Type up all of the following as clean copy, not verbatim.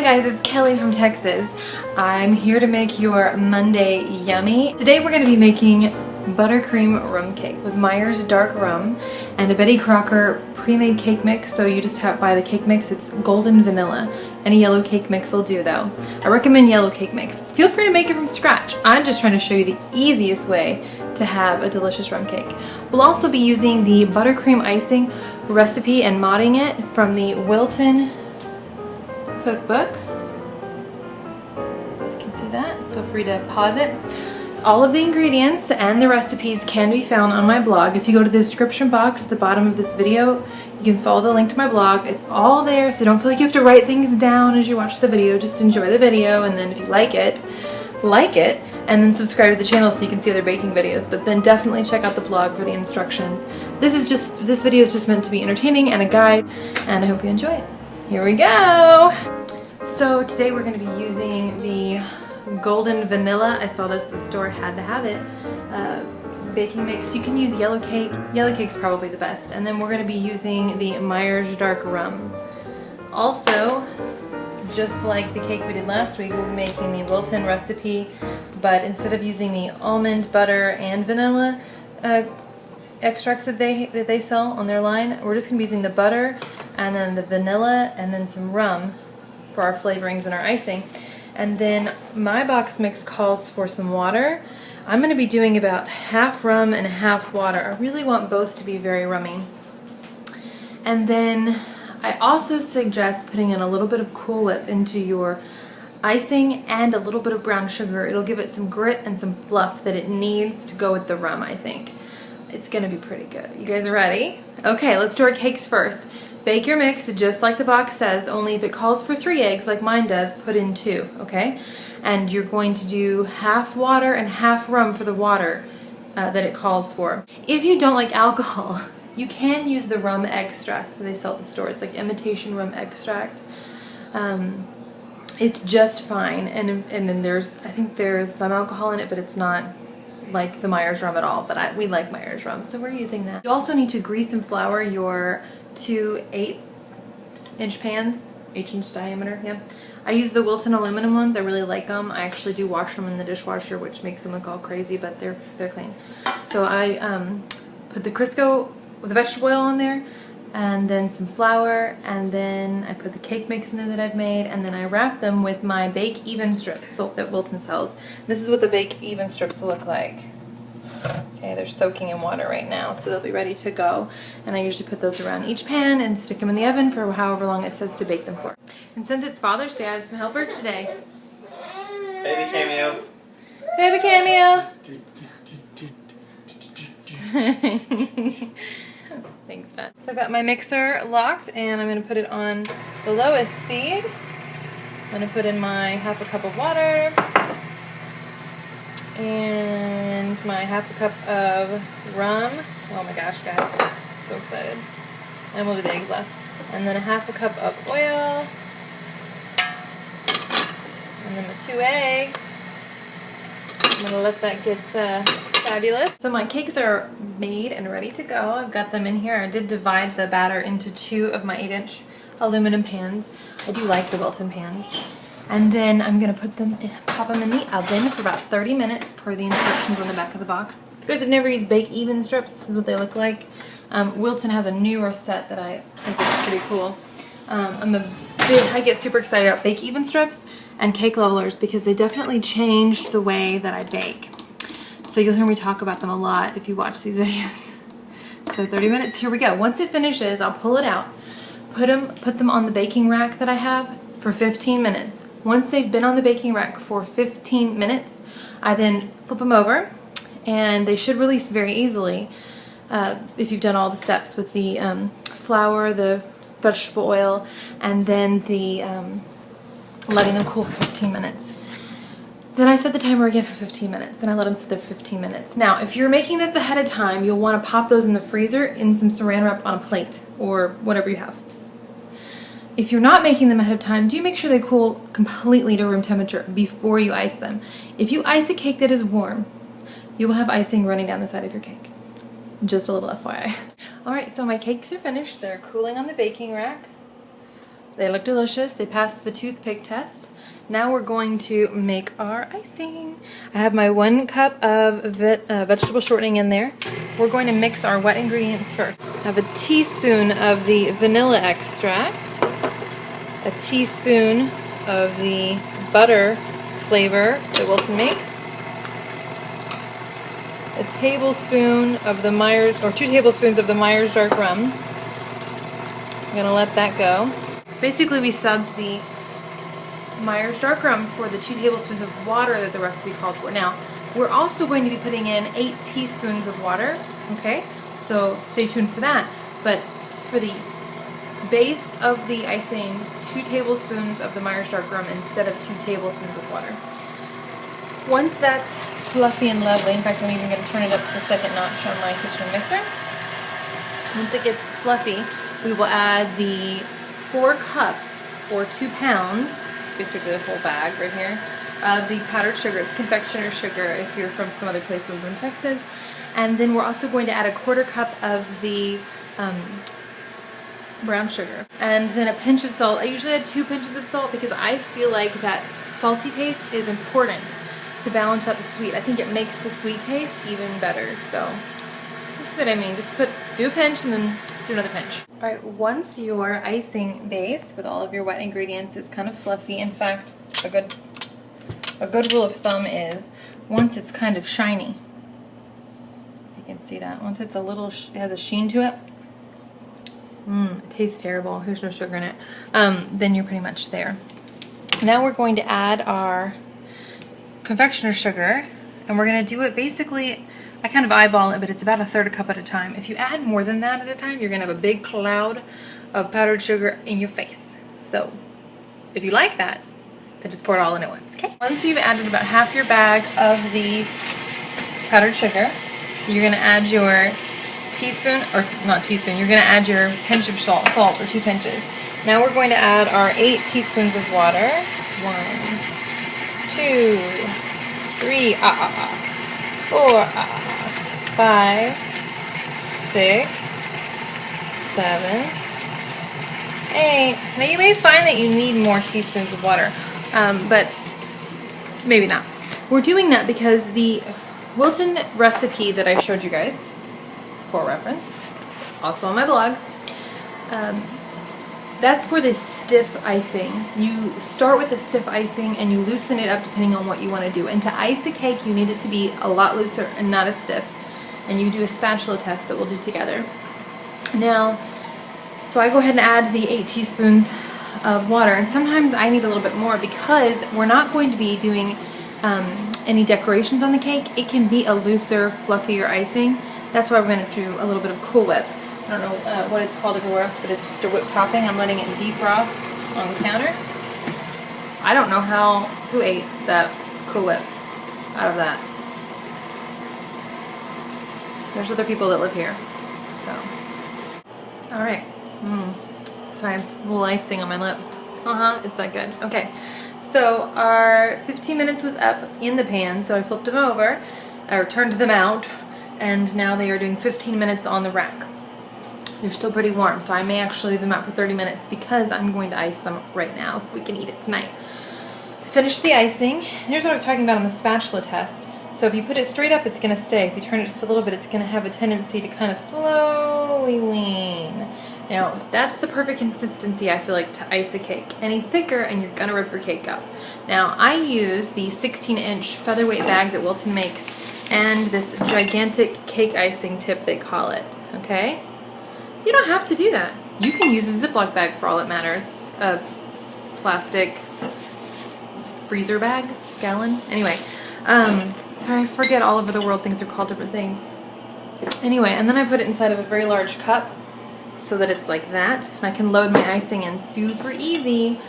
guys, it's Kelly from Texas. I'm here to make your Monday yummy. Today we're going to be making buttercream rum cake with Meyer's dark rum and a Betty Crocker pre-made cake mix. So you just buy the cake mix. It's golden vanilla. Any yellow cake mix will do though. I recommend yellow cake mix. Feel free to make it from scratch. I'm just trying to show you the easiest way to have a delicious rum cake. We'll also be using the buttercream icing recipe and modding it from the Wilton cookbook. You guys can see that. Feel free to pause it. All of the ingredients and the recipes can be found on my blog. If you go to the description box at the bottom of this video, you can follow the link to my blog. It's all there, so don't feel like you have to write things down as you watch the video. Just enjoy the video, and then if you like it, and then subscribe to the channel so you can see other baking videos. But then definitely check out the blog for the instructions. This video is just meant to be entertaining and a guide, and I hope you enjoy it. Here we go! So today we're going to be using the golden vanilla. I saw this at the store, had to have it. Baking mix. You can use yellow cake. Yellow cake's probably the best. And then we're going to be using the Meyer's dark rum. Also, just like the cake we did last week, we'll be making the Wilton recipe, but instead of using the almond, butter, and vanilla extracts that they sell on their line, we're just going to be using the butter and then the vanilla and then some rum for our flavorings and our icing. And then my box mix calls for some water. I'm going to be doing about half rum and half water. I really want both to be very rummy. And then I also suggest putting in a little bit of Cool Whip into your icing and a little bit of brown sugar. It'll give it some grit and some fluff that it needs to go with the rum, I think. It's going to be pretty good. You guys ready? Okay, let's do our cakes first. Bake your mix just like the box says, only if it calls for 3 eggs like mine does, put in 2, okay? And you're going to do half water and half rum for the water that it calls for. If you don't like alcohol, you can use the rum extract that they sell at the store. It's like imitation rum extract. It's just fine, and then I think there's some alcohol in it, but it's not like the Meyer's rum at all, but we like Meyer's rum, so we're using that. You also need to grease and flour your 2 8-inch pans, 8-inch diameter, yeah. I use the Wilton aluminum ones. I really like them. I actually do wash them in the dishwasher, which makes them look all crazy, but they're clean. So I put the Crisco with the vegetable oil on there, and then some flour, and then I put the cake mix in there that I've made, and then I wrap them with my Bake Even strips that Wilton sells. This is what the Bake Even strips look like. Okay, they're soaking in water right now, so they'll be ready to go. And I usually put those around each pan and stick them in the oven for however long it says to bake them for. And since it's Father's Day, I have some helpers today. Baby cameo. Baby cameo. Thanks, Dad. So I've got my mixer locked, and I'm going to put it on the lowest speed. I'm going to put in my 1/2 cup of water and my 1/2 cup of rum. Oh my gosh, guys, I'm so excited. And we'll do the eggs last. And then 1/2 cup of oil, and then the 2 eggs. I'm going to let that get fabulous. So my cakes are made and ready to go. I've got them in here. I did divide the batter into 2 of my 8-inch aluminum pans. I do like the Wilton pans. And then I'm going to pop them in the oven for about 30 minutes per the instructions on the back of the box. If you guys have never used Bake Even strips, this is what they look like. Wilton has a newer set that I think is pretty cool. I get super excited about Bake Even strips and cake levelers because they definitely changed the way that I bake. So you'll hear me talk about them a lot if you watch these videos. So 30 minutes, here we go. Once it finishes, I'll pull it out, put them on the baking rack that I have for 15 minutes. Once they've been on the baking rack for 15 minutes, I then flip them over, and they should release very easily if you've done all the steps with the flour, the vegetable oil, and then the letting them cool for 15 minutes. Then I set the timer again for 15 minutes, and I let them sit there for 15 minutes. Now, if you're making this ahead of time, you'll want to pop those in the freezer in some saran wrap on a plate or whatever you have. If you're not making them ahead of time, do make sure they cool completely to room temperature before you ice them. If you ice a cake that is warm, you will have icing running down the side of your cake. Just a little FYI. Alright, so my cakes are finished. They're cooling on the baking rack. They look delicious. They passed the toothpick test. Now we're going to make our icing. I have my 1 cup of vegetable shortening in there. We're going to mix our wet ingredients first. I have a teaspoon of the vanilla extract, a teaspoon of the butter flavor that Wilton makes, a tablespoon of the Meyer, or 2 tablespoons of the Meyer's dark rum. I'm gonna let that go. Basically, we subbed the Meyer's dark rum for the 2 tablespoons of water that the recipe called for. Now, we're also going to be putting in 8 teaspoons of water, okay? So stay tuned for that. But for the base of the icing, 2 tablespoons of the Meyer's dark rum instead of 2 tablespoons of water. Once that's fluffy and lovely, in fact, I'm even going to turn it up to the 2nd notch on my kitchen mixer. Once it gets fluffy, we will add the 4 cups or 2 pounds, it's basically the whole bag right here, of the powdered sugar. It's confectioner sugar if you're from some other places in Texas. And then we're also going to add a 1/4 cup of the brown sugar. And then a pinch of salt. I usually add 2 pinches of salt because I feel like that salty taste is important to balance out the sweet. I think it makes the sweet taste even better. So that's what I mean. Just do a pinch and then do another pinch. Alright, once your icing base with all of your wet ingredients is kind of fluffy, in fact, a good rule of thumb is once it's kind of shiny, you can see that, once it's a little, it has a sheen to it, it tastes terrible, there's no sugar in it, then you're pretty much there. Now we're going to add our confectioner sugar, and we're going to do it basically, I kind of eyeball it, but it's about 1/3 cup at a time. If you add more than that at a time, you're going to have a big cloud of powdered sugar in your face. So if you like that, then just pour it all in at once, okay? Once you've added about half your bag of the powdered sugar, you're going to add your teaspoon, or not teaspoon, you're going to add your pinch of salt, or 2 pinches. Now we're going to add our 8 teaspoons of water. 1, 2, 3, 4, 5, 6, 7, 8. Now you may find that you need more teaspoons of water, but maybe not. We're doing that because the Wilton recipe that I showed you guys, for reference, also on my blog, that's for this stiff icing. You start with a stiff icing and you loosen it up depending on what you want to do. And to ice a cake, you need it to be a lot looser and not as stiff. And you do a spatula test that we'll do together. Now, so I go ahead and add the 8 teaspoons of water. And sometimes I need a little bit more because we're not going to be doing any decorations on the cake. It can be a looser, fluffier icing. That's why we're going to do a little bit of Cool Whip. I don't know what it's called everywhere else, but it's just a whipped topping. I'm letting it defrost on the counter. I don't know who ate that Cool Whip out of that. There's other people that live here, so. All right. Sorry, a little icing on my lips. It's that good. Okay, so our 15 minutes was up in the pan, so I flipped them over, or turned them out, and now they are doing 15 minutes on the rack. They're still pretty warm, so I may actually leave them out for 30 minutes because I'm going to ice them right now so we can eat it tonight. I finished the icing. Here's what I was talking about on the spatula test. So if you put it straight up, it's going to stay. If you turn it just a little bit, it's going to have a tendency to kind of slowly lean. Now, that's the perfect consistency, I feel like, to ice a cake. Any thicker and you're going to rip your cake up. Now, I use the 16-inch featherweight bag that Wilton makes and this gigantic cake icing tip, they call it, okay? You don't have to do that. You can use a Ziploc bag for all that matters. A plastic freezer bag, gallon. Anyway, sorry, I forget all over the world things are called different things. Anyway, and then I put it inside of a very large cup so that it's like that. And I can load my icing in super easy.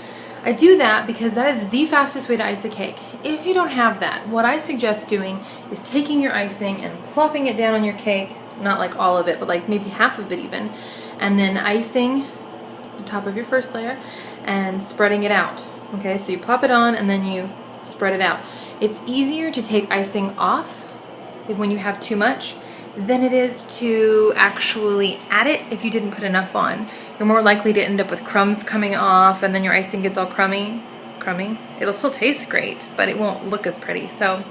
I do that because that is the fastest way to ice a cake. If you don't have that, what I suggest doing is taking your icing and plopping it down on your cake. Not like all of it, but like maybe half of it even, and then icing the top of your first layer and spreading it out. Okay, so you plop it on and then you spread it out. It's easier to take icing off when you have too much than it is to actually add it if you didn't put enough on. You're more likely to end up with crumbs coming off, and then your icing gets all crummy. It'll still taste great, but it won't look as pretty. So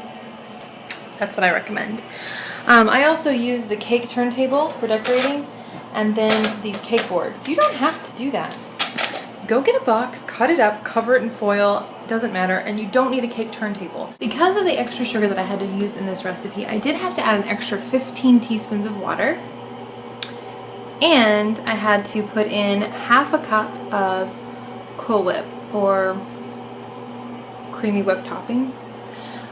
that's what I recommend. I also use the cake turntable for decorating, and then these cake boards. You don't have to do that. Go get a box, cut it up, cover it in foil, doesn't matter, and you don't need a cake turntable. Because of the extra sugar that I had to use in this recipe, I did have to add an extra 15 teaspoons of water, and I had to put in half a cup of Cool Whip, or creamy whip topping.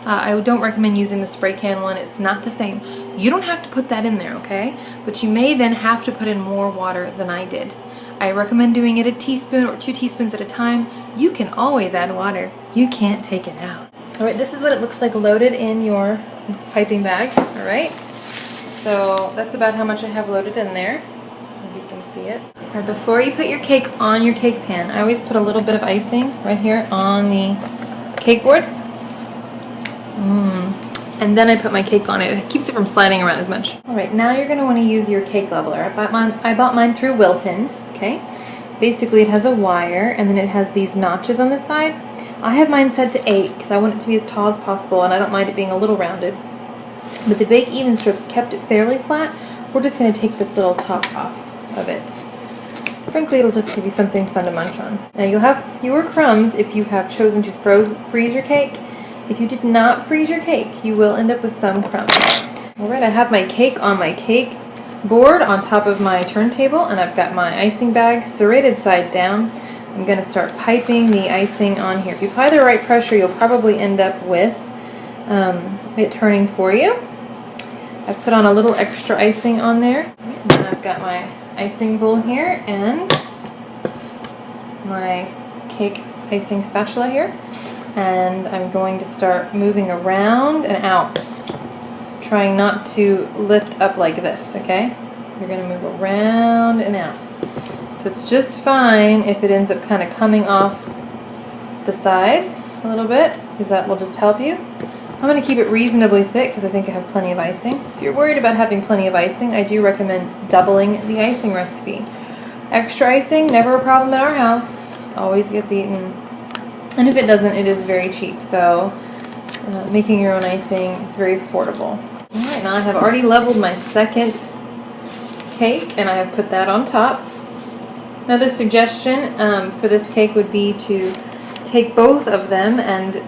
I don't recommend using the spray can one. It's not the same. You don't have to put that in there, okay? But you may then have to put in more water than I did. I recommend doing it a teaspoon or 2 teaspoons at a time. You can always add water. You can't take it out. All right, this is what it looks like loaded in your piping bag, all right? So that's about how much I have loaded in there. If you can see it. All right, before you put your cake on your cake pan, I always put a little bit of icing right here on the cake board. And then I put my cake on it. It keeps it from sliding around as much. All right, now you're gonna wanna use your cake leveler. I bought mine through Wilton, okay? Basically it has a wire, and then it has these notches on the side. I have mine set to 8 because I want it to be as tall as possible, and I don't mind it being a little rounded. But the Bake Even strips kept it fairly flat. We're just gonna take this little top off of it. Frankly, it'll just give you something fun to munch on. Now you'll have fewer crumbs if you have chosen to freeze your cake. If you did not freeze your cake, you will end up with some crumbs. All right, I have my cake on my cake board on top of my turntable, and I've got my icing bag serrated side down. I'm gonna start piping the icing on here. If you apply the right pressure, you'll probably end up with it turning for you. I've put on a little extra icing on there. And then I've got my icing bowl here and my cake icing spatula here. And I'm going to start moving around and out, trying not to lift up like this, okay? You're gonna move around and out. So it's just fine if it ends up kind of coming off the sides a little bit, because that will just help you. I'm gonna keep it reasonably thick because I think I have plenty of icing. If you're worried about having plenty of icing, I do recommend doubling the icing recipe. Extra icing, never a problem at our house. Always gets eaten. And if it doesn't, it is very cheap, so making your own icing is very affordable. All right, now I have already leveled my second cake, and I have put that on top. Another suggestion for this cake would be to take both of them and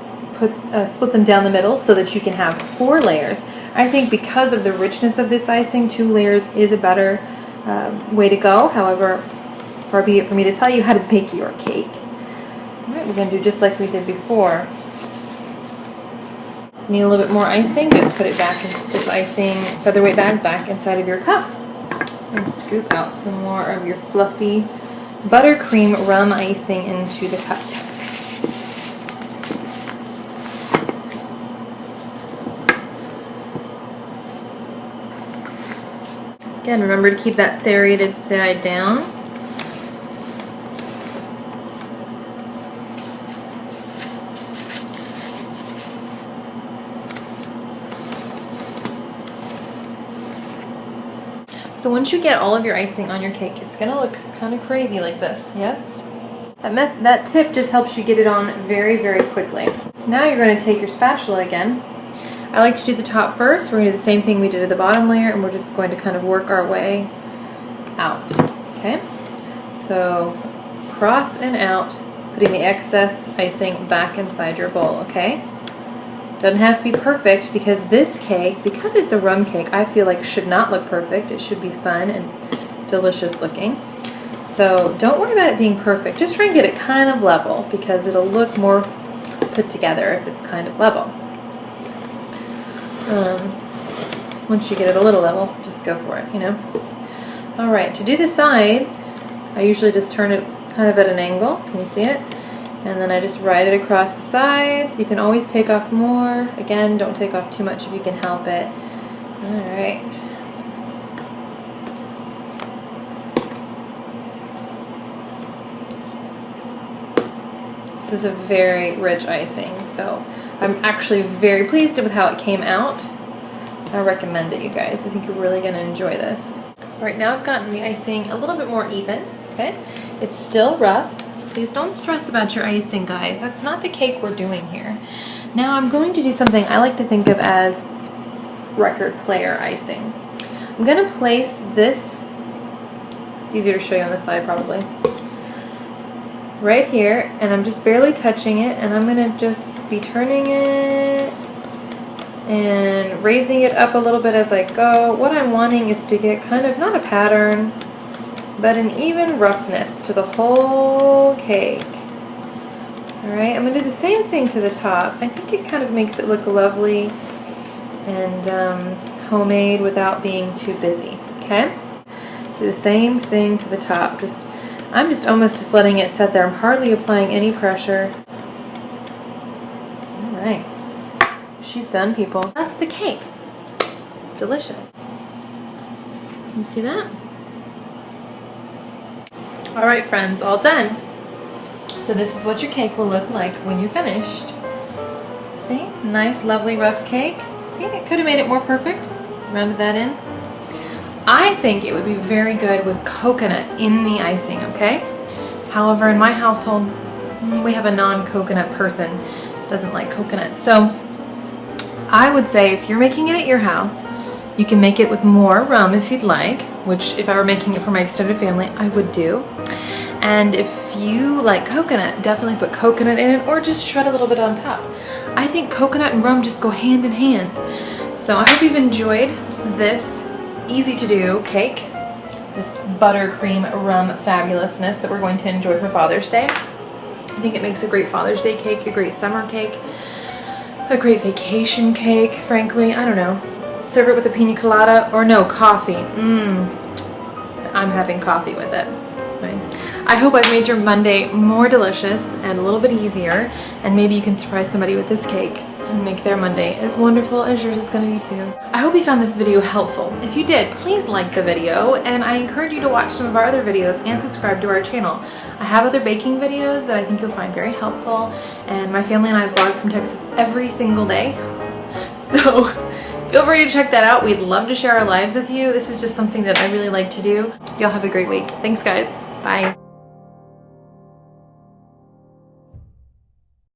split them down the middle so that you can have 4 layers. I think because of the richness of this icing, 2 layers is a better way to go. However, far be it for me to tell you how to bake your cake. Alright, we're going to do just like we did before. Need a little bit more icing, just put it back into this icing featherweight bag back inside of your cup. And scoop out some more of your fluffy buttercream rum icing into the cup. Again, remember to keep that serrated side down. So once you get all of your icing on your cake, it's gonna look kind of crazy like this, yes? That tip just helps you get it on very, very quickly. Now you're gonna take your spatula again. I like to do the top first. We're gonna do the same thing we did at the bottom layer, and we're just going to kind of work our way out, okay? So cross and out, putting the excess icing back inside your bowl, okay? Doesn't have to be perfect, because this cake, because it's a rum cake, I feel like should not look perfect. It should be fun and delicious looking. So don't worry about it being perfect. Just try and get it kind of level, because it'll look more put together if it's kind of level. Once you get it a little level, just go for it, you know? All right, to do the sides, I usually just turn it kind of at an angle. Can you see it? And then I just ride it across the sides. You can always take off more. Again, don't take off too much if you can help it. All right. This is a very rich icing, so I'm actually very pleased with how it came out. I recommend it, you guys. I think you're really gonna enjoy this. All right, now I've gotten the icing a little bit more even, okay? It's still rough. Please don't stress about your icing, guys. That's not the cake we're doing here. Now I'm going to do something I like to think of as record player icing. I'm gonna place this, it's easier to show you on this side probably, right here, and I'm just barely touching it, and I'm gonna just be turning it and raising it up a little bit as I go. What I'm wanting is to get kind of, not a pattern, but an even roughness to the whole cake. Alright, I'm going to do the same thing to the top. I think it kind of makes it look lovely and homemade without being too busy. Okay? Do the same thing to the top. I'm just almost just letting it set there. I'm hardly applying any pressure. Alright. She's done, people. That's the cake. Delicious. You see that? Alright friends, all done. So this is what your cake will look like when you're finished. See? Nice, lovely, rough cake. See, it could have made it more perfect. Rounded that in. I think it would be very good with coconut in the icing, okay? However, in my household, we have a non-coconut person. Doesn't like coconut. So I would say if you're making it at your house, you can make it with more rum if you'd like, which if I were making it for my extended family, I would do. And if you like coconut, definitely put coconut in it or just shred a little bit on top. I think coconut and rum just go hand in hand. So I hope you've enjoyed this easy to do cake, this buttercream rum fabulousness that we're going to enjoy for Father's Day. I think it makes a great Father's Day cake, a great summer cake, a great vacation cake, frankly. I don't know. Serve it with a pina colada or no, coffee. I'm having coffee with it. I hope I've made your Monday more delicious and a little bit easier, and maybe you can surprise somebody with this cake and make their Monday as wonderful as yours is going to be too. I hope you found this video helpful. If you did, please like the video, and I encourage you to watch some of our other videos and subscribe to our channel. I have other baking videos that I think you'll find very helpful, and my family and I vlog from Texas every single day. So feel free to check that out. We'd love to share our lives with you. This is just something that I really like to do. Y'all have a great week. Thanks, guys. Bye.